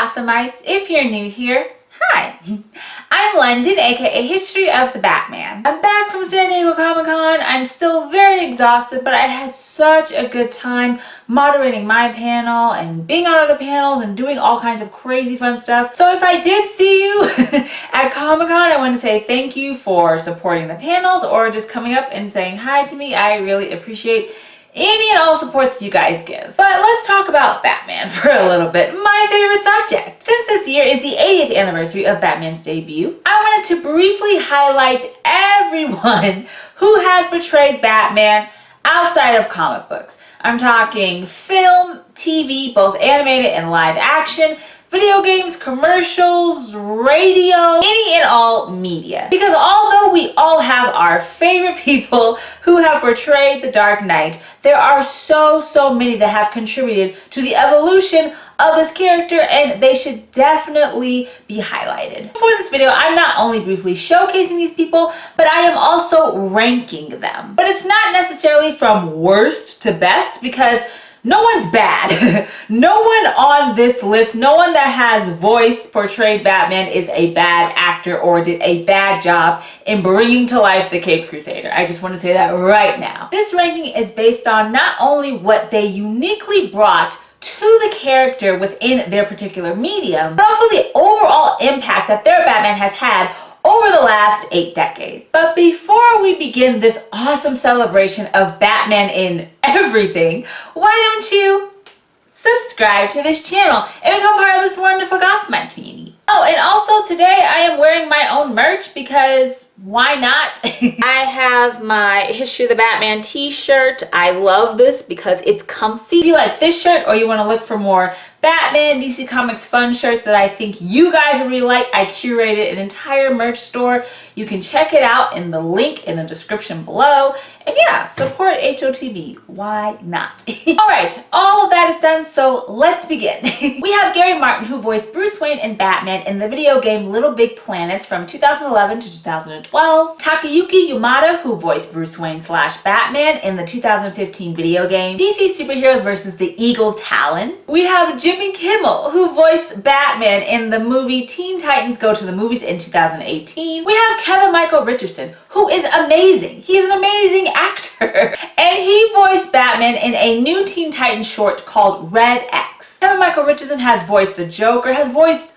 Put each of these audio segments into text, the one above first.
Gothamites. If you're new here, hi. I'm London, aka History of the Batman. I'm back from San Diego Comic-Con. I'm still very exhausted, but I had such a good time moderating my panel and being on other panels and doing all kinds of crazy fun stuff. So if I did see you at Comic-Con, I want to say thank you for supporting the panels or just coming up and saying hi to me. I really appreciate any and all support that you guys give. But let's talk about Batman for a little bit, my favorite subject. Since this year is the 80th anniversary of Batman's debut, I wanted to briefly highlight everyone who has portrayed Batman outside of comic books. I'm talking film, TV, both animated and live action, video games, commercials, radio, any and all media. Because although we all have our favorite people who have portrayed the Dark Knight, there are so many that have contributed to the evolution of this character, and they should definitely be highlighted. For this video, I'm not only briefly showcasing these people, but I am also ranking them. But it's not necessarily from worst to best, because no one's bad. No one on this list, no one that has portrayed Batman is a bad actor or did a bad job in bringing to life the Caped Crusader. I just want to say that right now. This ranking is based on not only what they uniquely brought to the character within their particular medium, but also the overall impact that their Batman has had over the last 8 decades. But before we begin this awesome celebration of Batman in everything, why don't you subscribe to this channel and become part of this wonderful Gothamite community. Oh, and also today I am wearing my own merch because why not? I have my History of the Batman t-shirt. I love this because it's comfy. If you like this shirt or you want to look for more Batman, DC Comics fun shirts that I think you guys would really like, I curated an entire merch store. You can check it out in the link in the description below. And yeah, support HOTB. Why not? Alright, all of that is done, so let's begin. We have Gary Martin, who voiced Bruce Wayne and Batman in the video game Little Big Planets from 2011 to 2012. Takayuki Yamada, who voiced Bruce Wayne / Batman in the 2015 video game DC Superheroes vs. the Eagle Talon. We have Jimmy Kimmel, who voiced Batman in the movie Teen Titans Go to the Movies in 2018. We have Kevin Michael Richardson, who is amazing. He's an amazing actor. And he voiced Batman in a new Teen Titans short called Red X. Kevin Michael Richardson has voiced the Joker, has voiced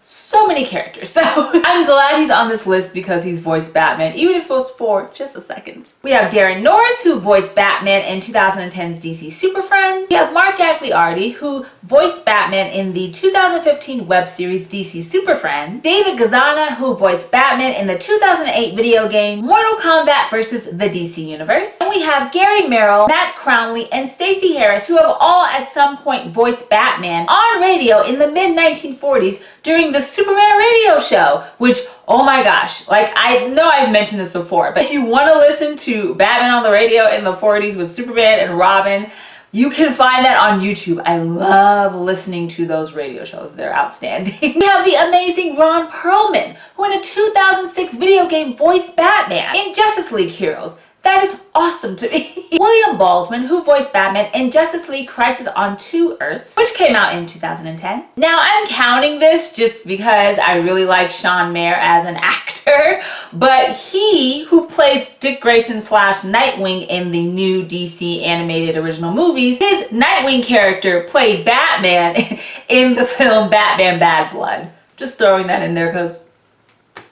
so many characters. So I'm glad he's on this list because he's voiced Batman, even if it was for just a second. We have Darren Norris, who voiced Batman in 2010's DC Super Friends. We have Mark Gagliardi, who voiced Batman in the 2015 web series DC Super Friends. David Gazana, who voiced Batman in the 2008 video game Mortal Kombat vs. the DC Universe. And we have Gary Merrill, Matt Crownley, and Stacey Harris, who have all at some point voiced Batman on radio in the mid-1940s during the Superman radio show, which, oh my gosh, like, I know I've mentioned this before, but if you want to listen to Batman on the radio in the 40s with Superman and Robin, you can find that on YouTube. I love listening to those radio shows. They're outstanding. We have the amazing Ron Perlman, who in a 2006 video game voiced Batman in Justice League Heroes. That is awesome to me. William Baldwin, who voiced Batman in Justice League Crisis on Two Earths, which came out in 2010. Now, I'm counting this just because I really like Sean Mayer as an actor, but he, who plays Dick Grayson / Nightwing in the new DC animated original movies, his Nightwing character played Batman in the film Batman Bad Blood. Just throwing that in there because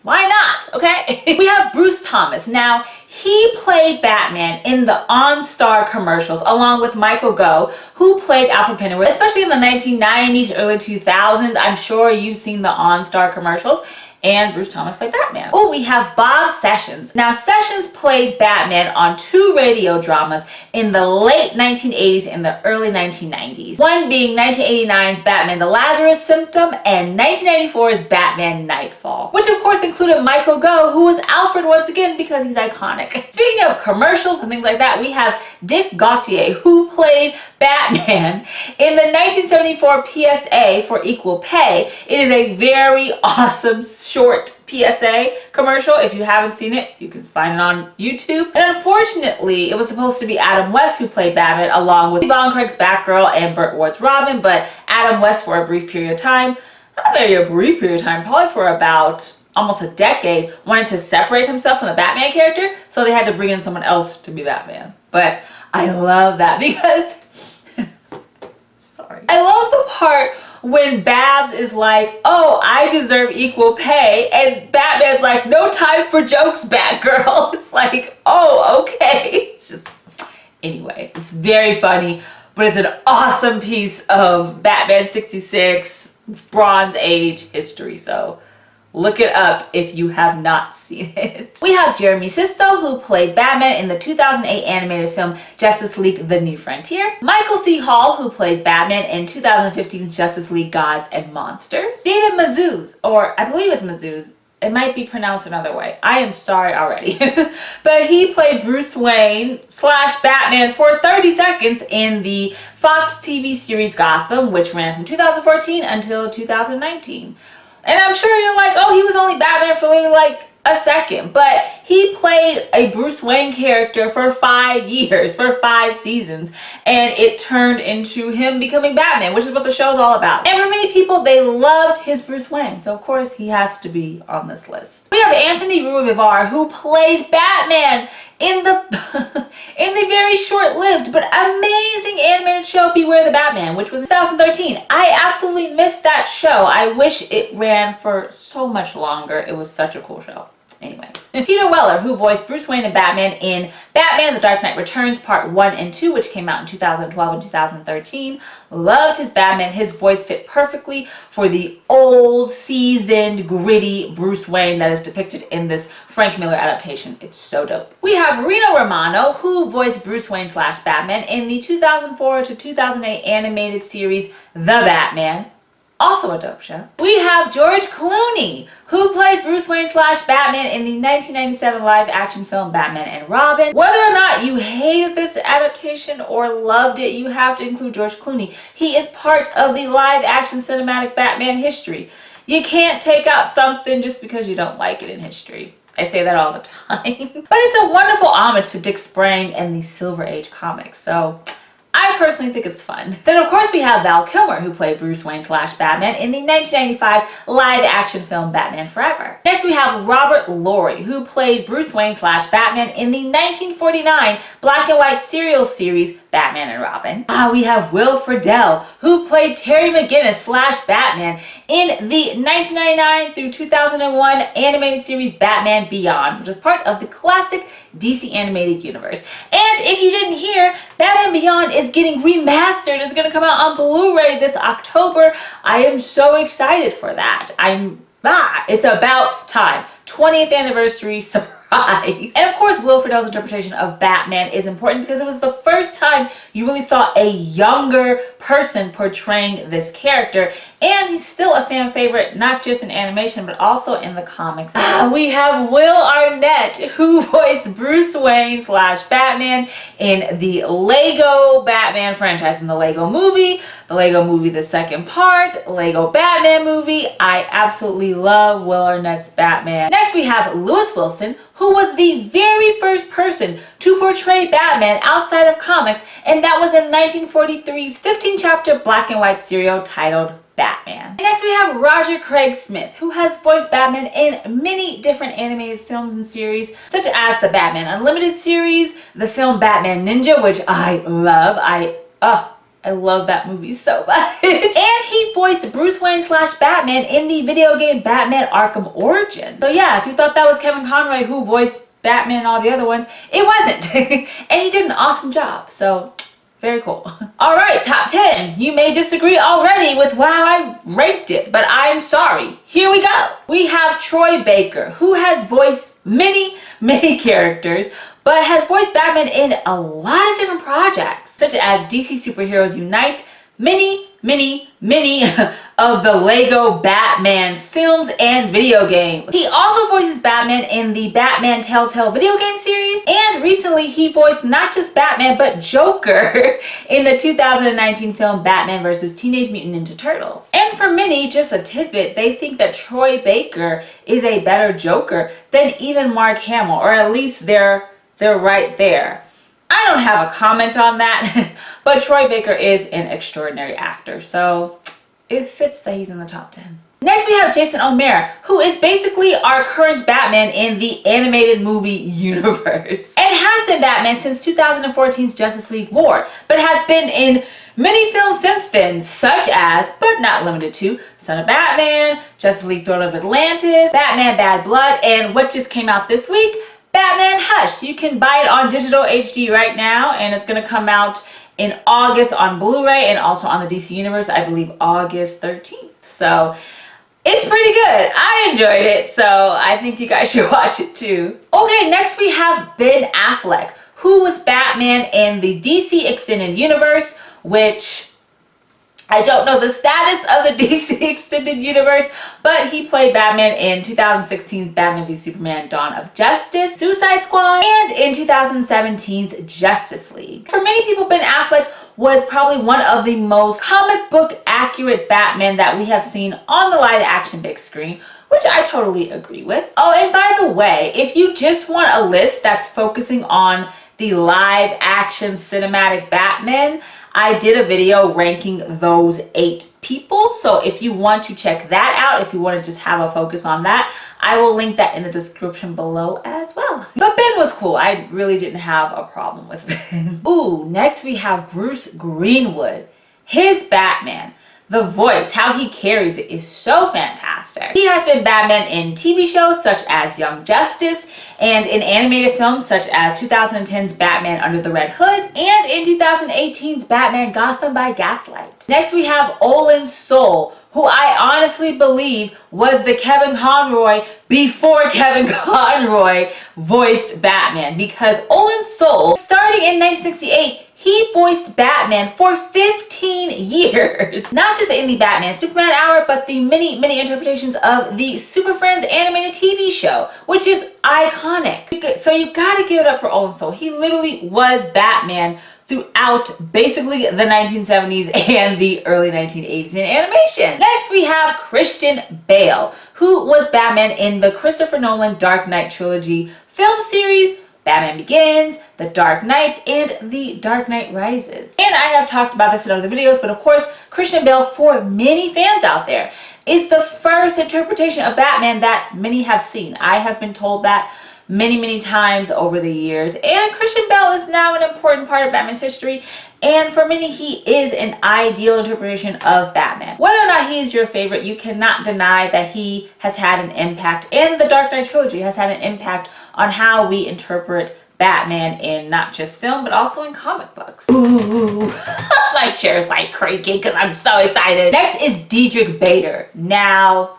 why not, okay? We have Bruce Thomas. Now, he played Batman in the OnStar commercials along with Michael Gough, who played Alfred Pennyworth, especially in the 1990s, early 2000s. I'm sure you've seen the OnStar commercials. And Bruce Thomas played Batman. Oh, we have Bob Sessions. Now, Sessions played Batman on 2 radio dramas in the late 1980s and the early 1990s. One being 1989's Batman the Lazarus Symptom and 1994's Batman Nightfall, which of course included Michael Gough, who was Alfred once again because he's iconic. Speaking of commercials and things like that, we have Dick Gautier, who played Batman in the 1974 PSA for Equal Pay. It is a very awesome short PSA commercial. If you haven't seen it, you can find it on YouTube. And unfortunately, it was supposed to be Adam West who played Batman along with Yvonne Craig's Batgirl and Burt Ward's Robin, but Adam West, for a brief period of time, not a brief period of time, probably for about almost a decade, wanted to separate himself from the Batman character, so they had to bring in someone else to be Batman. But I love that because, sorry. I love the part when Babs is like, oh, I deserve equal pay, and Batman's like, no time for jokes, Batgirl. It's like, oh, okay. It's just, anyway, it's very funny, but it's an awesome piece of Batman 66 Bronze Age history, so look it up if you have not seen it. We have Jeremy Sisto, who played Batman in the 2008 animated film Justice League The New Frontier. Michael C. Hall, who played Batman in 2015's Justice League Gods and Monsters. David Mazouz, or I believe it's Mazouz. It might be pronounced another way. I am sorry already. But he played Bruce Wayne / Batman for 30 seconds in the Fox TV series Gotham, which ran from 2014 until 2019. And I'm sure you're like, oh, he was only Batman for like a second. But he played a Bruce Wayne character for 5 years, for 5 seasons. And it turned into him becoming Batman, which is what the show's all about. And for many people, they loved his Bruce Wayne. So, of course, he has to be on this list. We have Anthony Ruivivar, who played Batman in the in the very short-lived but amazing animated show Beware the Batman, which was 2013. I absolutely missed that show. I wish it ran for so much longer. It was such a cool show. Anyway, Peter Weller, who voiced Bruce Wayne and Batman in Batman The Dark Knight Returns Part 1 and 2, which came out in 2012 and 2013. Loved his Batman. His voice fit perfectly for the old, seasoned, gritty Bruce Wayne that is depicted in this Frank Miller adaptation. It's so dope. We have Rino Romano, who voiced Bruce Wayne / Batman in the 2004 to 2008 animated series The Batman. Also a dope show. We have George Clooney, who played Bruce Wayne / Batman in the 1997 live action film Batman and Robin. Whether or not you hated this adaptation or loved it, you have to include George Clooney. He is part of the live action cinematic Batman history. You can't take out something just because you don't like it in history. I say that all the time. But it's a wonderful homage to Dick Sprang and the Silver Age comics, so I personally think it's fun. Then of course we have Val Kilmer, who played Bruce Wayne / Batman in the 1995 live action film Batman Forever. Next we have Robert Laurie, who played Bruce Wayne / Batman in the 1949 black and white serial series Batman and Robin. We have Will Friedle, who played Terry McGinnis / Batman in the 1999 through 2001 animated series Batman Beyond, which is part of the classic DC animated universe. And if you didn't hear, Batman Beyond is getting remastered. It's going to come out on Blu-ray this October. I am so excited for that. It's about time. 20th anniversary surprise. And of course, Will Friedle's interpretation of Batman is important because it was the first time you really saw a younger person portraying this character. And he's still a fan favorite, not just in animation, but also in the comics. We have Will Arnett, who voiced Bruce Wayne / Batman in the Lego Batman franchise, in the Lego Movie, the second part, Lego Batman movie. I absolutely love Will Arnett's Batman. Next, we have Lewis Wilson, who was the very first person to portray Batman outside of comics, and that was in 1943's 15-chapter black and white serial titled Batman. And next we have Roger Craig Smith, who has voiced Batman in many different animated films and series, such as the Batman Unlimited series, the film Batman Ninja, which I love. I love that movie so much. And he voiced Bruce Wayne / Batman in the video game Batman Arkham Origins. So yeah, if you thought that was Kevin Conroy who voiced Batman and all the other ones, it wasn't. And he did an awesome job, so very cool. All right, top 10. You may disagree already with how I ranked it, but I'm sorry. Here we go. We have Troy Baker, who has voiced many characters, but has voiced Batman in a lot of different projects, such as DC Superheroes Unite, many of the Lego Batman films and video games. He also voices Batman in the Batman Telltale video game series, and recently he voiced not just Batman, but Joker in the 2019 film Batman vs. Teenage Mutant Ninja Turtles. And for many, just a tidbit, they think that Troy Baker is a better Joker than even Mark Hamill, or at least they're right there. I don't have a comment on that, but Troy Baker is an extraordinary actor, so it fits that he's in the top 10. Next, we have Jason O'Mara, who is basically our current Batman in the animated movie universe. And has been Batman since 2014's Justice League War, but has been in many films since then, such as, but not limited to, Son of Batman, Justice League Throne of Atlantis, Batman Bad Blood, and what just came out this week, Batman Hush. You can buy it on digital HD right now, and it's going to come out in August on Blu-ray and also on the DC Universe, I believe August 13th. So it's pretty good. I enjoyed it, so I think you guys should watch it too. Okay, next we have Ben Affleck, who was Batman in the DC Extended Universe, which I don't know the status of the DC Extended Universe, but he played Batman in 2016's Batman v Superman Dawn of Justice, Suicide Squad, and in 2017's Justice League. For many people, Ben Affleck was probably one of the most comic book accurate Batman that we have seen on the live action big screen, which I totally agree with. Oh, and by the way, if you just want a list that's focusing on the live action cinematic Batman, I did a video ranking those 8 people. So if you want to check that out, if you want to just have a focus on that, I will link that in the description below as well. But Ben was cool. I really didn't have a problem with Ben. Ooh, next we have Bruce Greenwood. His Batman. The voice, how he carries it is so fantastic. He has been Batman in TV shows such as Young Justice and in animated films such as 2010's Batman Under the Red Hood and in 2018's Batman Gotham by Gaslight. Next we have Olin Soul, who I honestly believe was the Kevin Conroy before Kevin Conroy voiced Batman, because Olin Soul, starting in 1968, he voiced Batman for 15 years. Not just in the Batman Superman Hour, but the many interpretations of the Super Friends animated TV show, which is iconic. So you gotta give it up for Olin Soul. He literally was Batman throughout basically the 1970s and the early 1980s in animation. Next we have Christian Bale, who was Batman in the Christopher Nolan Dark Knight trilogy film series, Batman Begins, The Dark Knight, and The Dark Knight Rises. And I have talked about this in other videos, but of course, Christian Bale, for many fans out there, is the first interpretation of Batman that many have seen. I have been told that many times over the years, and Christian Bale is now an important part of Batman's history, and for many he is an ideal interpretation of Batman. Whether or not he is your favorite, you cannot deny that he has had an impact, and the Dark Knight trilogy has had an impact on how we interpret Batman in not just film but also in comic books. Ooh, my chair's like creaking because I'm so excited. Next is Diedrich Bader. Now,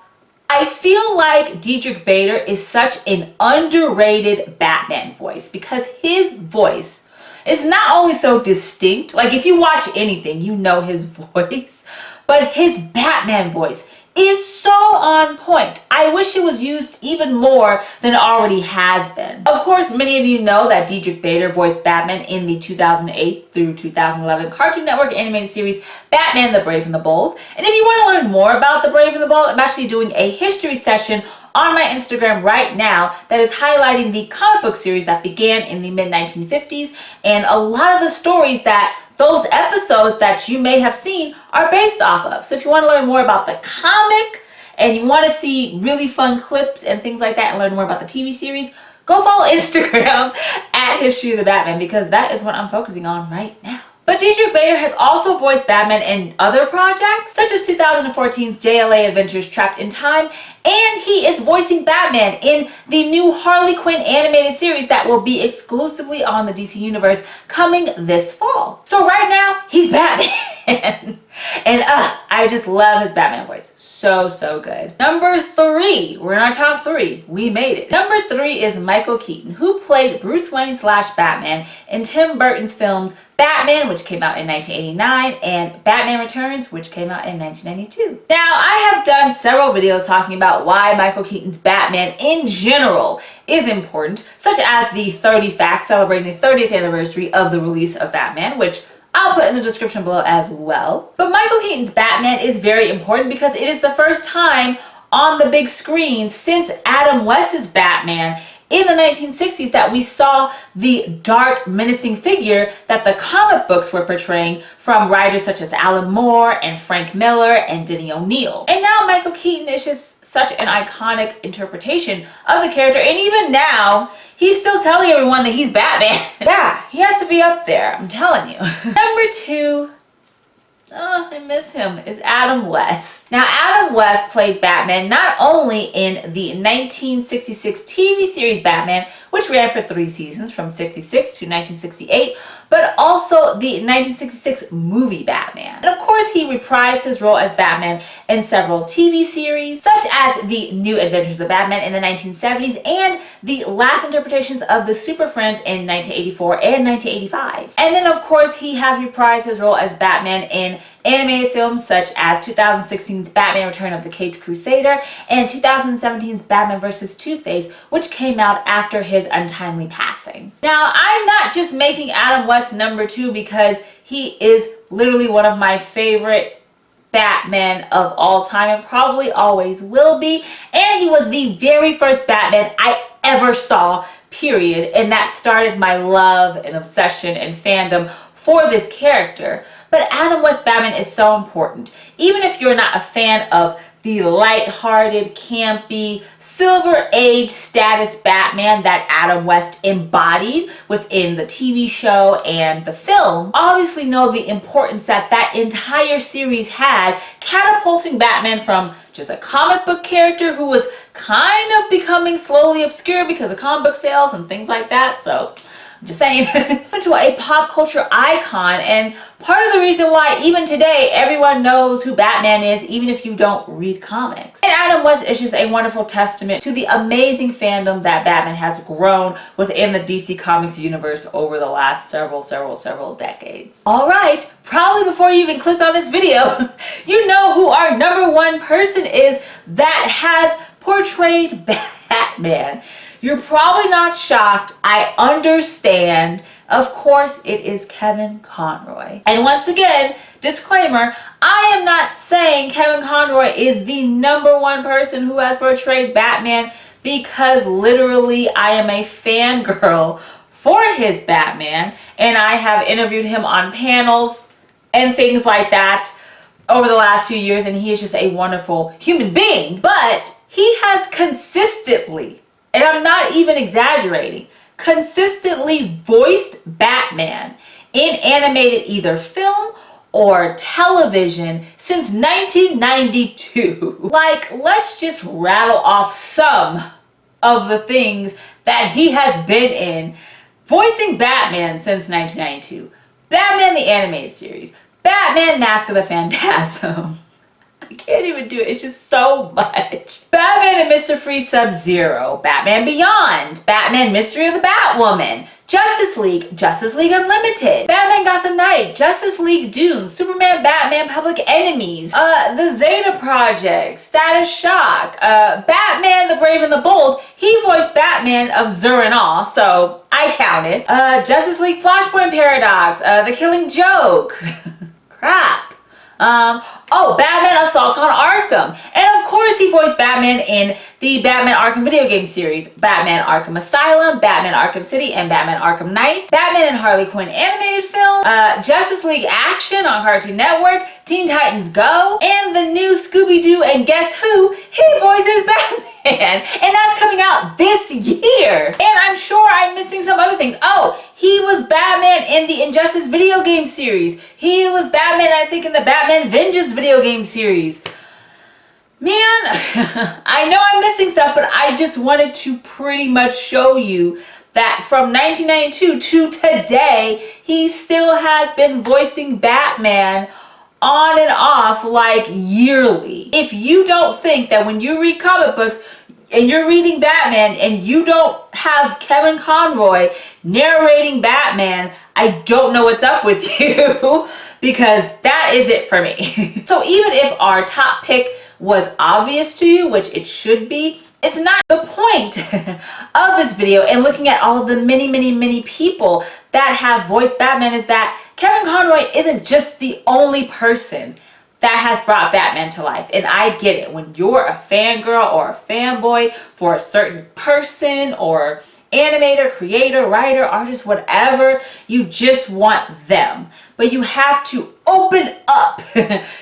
I feel like Diedrich Bader is such an underrated Batman voice because his voice is not only so distinct, like if you watch anything, you know his voice, but his Batman voice is so on point. I wish it was used even more than it already has been. Of course, many of you know that Diedrich Bader voiced Batman in the 2008 through 2011 Cartoon Network animated series Batman the Brave and the Bold. And if you want to learn more about the Brave and the Bold, I'm actually doing a history session on my Instagram right now that is highlighting the comic book series that began in the mid-1950s, and a lot of the stories that those episodes that you may have seen are based off of. So if you want to learn more about the comic and you want to see really fun clips and things like that and learn more about the TV series, go follow Instagram at History of the Batman, because that is what I'm focusing on right now. But Diedrich Bader has also voiced Batman in other projects, such as 2014's JLA Adventures Trapped in Time, and he is voicing Batman in the new Harley Quinn animated series that will be exclusively on the DC Universe coming this fall. So right now, he's Batman. And I just love his Batman voice. So good. Number 3, we're in our top 3. We made it. Number 3 is Michael Keaton, who played Bruce Wayne / Batman in Tim Burton's films Batman, which came out in 1989, and Batman Returns, which came out in 1992. Now, I have done several videos talking about why Michael Keaton's Batman in general is important, such as the 30 Facts celebrating the 30th anniversary of the release of Batman, which I'll put in the description below as well. But Michael Keaton's Batman is very important because it is the first time on the big screen since Adam West's Batman in the 1960s that we saw the dark, menacing figure that the comic books were portraying from writers such as Alan Moore and Frank Miller and Denny O'Neil. And now Michael Keaton is just such an iconic interpretation of the character, and even now, he's still telling everyone that he's Batman. Yeah, he has to be up there, I'm telling you. Number 2, oh, I miss him, is Adam West. Now, Adam West played Batman not only in the 1966 TV series Batman, which ran for 3 seasons from 66 to 1968, but also the 1966 movie Batman. And of course, he reprised his role as Batman in several TV series, such as The New Adventures of Batman in the 1970s and the last interpretations of the Super Friends in 1984 and 1985. And then, of course, he has reprised his role as Batman in animated films such as 2016's Batman Return of the Caped Crusader and 2017's Batman vs. Two-Face, which came out after his untimely passing. Now, I'm not just making Adam West number 2 because he is literally one of my favorite Batman of all time and probably always will be, and he was the very first Batman I ever saw, period, and that started my love and obsession and fandom for this character. But Adam West Batman is so important. Even if you're not a fan of the light-hearted, campy, Silver Age status Batman that Adam West embodied within the TV show and the film, obviously know the importance that that entire series had, catapulting Batman from just a comic book character who was kind of becoming slowly obscure because of comic book sales and things like that, so just saying, to a pop culture icon, and part of the reason why even today everyone knows who Batman is, even if you don't read comics. And Adam West is just a wonderful testament to the amazing fandom that Batman has grown within the DC Comics universe over the last several decades. Alright, probably before you even clicked on this video, you know who our number 1 person is that has portrayed Batman. You're probably not shocked. I understand. Of course, it is Kevin Conroy. And once again, disclaimer, I am not saying Kevin Conroy is the number 1 person who has portrayed Batman, because literally I am a fangirl for his Batman, and I have interviewed him on panels and things like that over the last few years, and he is just a wonderful human being. But he has consistently, and I'm not even exaggerating, consistently voiced Batman in animated either film or television since 1992. Like, let's just rattle off some of the things that he has been in voicing Batman since 1992. Batman the Animated Series, Batman Mask of the Phantasm. I can't even do it. It's just so much. Batman and Mr. Freeze Sub-Zero, Batman Beyond, Batman Mystery of the Batwoman, Justice League Unlimited, Batman Gotham Knight, Justice League Dune, Superman Batman Public Enemies, The Zeta Project, Status Shock, Batman the Brave and the Bold. He voiced Batman of Zur-En-All, so I counted. Justice League Flashpoint Paradox, The Killing Joke. Crap. Batman Assault on Arkham. And of course he voiced Batman in the Batman Arkham video game series, Batman Arkham Asylum, Batman Arkham City, and Batman Arkham Knight, Batman and Harley Quinn animated film, Justice League Action on Cartoon Network, Teen Titans Go, and the new Scooby-Doo, and guess who? He voices Batman! And that's coming out this year. And I'm sure I'm missing some other things. Oh, he was Batman in the Injustice video game series. He was Batman, I think, in the Batman Vengeance video game series. Man, I know I'm missing stuff, but I just wanted to pretty much show you that from 1992 to today, he still has been voicing Batman on and off, like, yearly. If you don't think that when you read comic books and you're reading Batman and you don't have Kevin Conroy narrating Batman, I don't know what's up with you, because that is it for me. So even if our top pick was obvious to you, which it should be, it's not the point of this video. And looking at all of the many people that have voiced Batman, is that Kevin Conroy isn't just the only person that has brought Batman to life. And I get it. When you're a fangirl or a fanboy for a certain person or animator, creator, writer, artist, whatever, you just want them. But you have to open up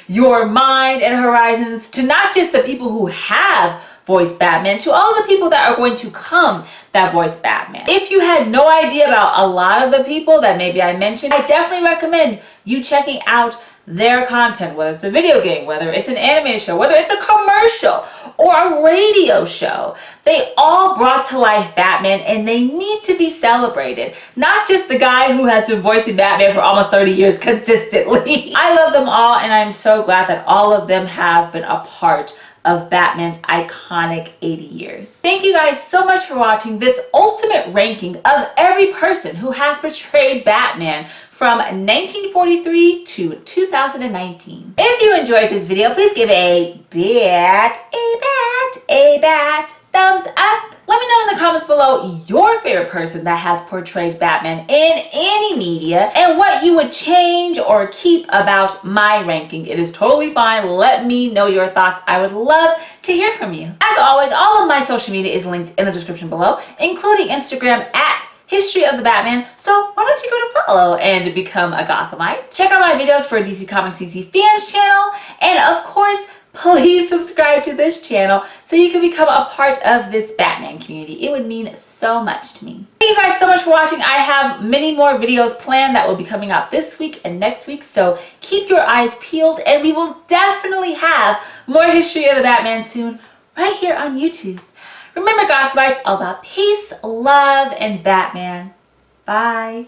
your mind and horizons to not just the people who have voiced Batman, to all the people that are going to come that voice Batman. If you had no idea about a lot of the people that maybe I mentioned, I definitely recommend you checking out their content, whether it's a video game, whether it's an animated show, whether it's a commercial or a radio show. They all brought to life Batman, and they need to be celebrated. Not just the guy who has been voicing Batman for almost 30 years consistently. I love them all, and I'm so glad that all of them have been a part of Batman's iconic 80 years. Thank you guys so much for watching this ultimate ranking of every person who has portrayed Batman from 1943 to 2019. If you enjoyed this video, please give a bat thumbs up. Let me know in the comments below your favorite person that has portrayed Batman in any media and what you would change or keep about my ranking. It is totally fine. Let me know your thoughts. I would love to hear from you. As always, all of my social media is linked in the description below, including Instagram at History of the Batman, so why don't you go to follow and become a Gothamite? Check out my videos for DC Comics CC Fans channel, and of course, please subscribe to this channel so you can become a part of this Batman community. It would mean so much to me. Thank you guys so much for watching. I have many more videos planned that will be coming out this week and next week, so keep your eyes peeled, and we will definitely have more History of the Batman soon right here on YouTube. Remember, Gothamites, all about peace, love, and Batman. Bye.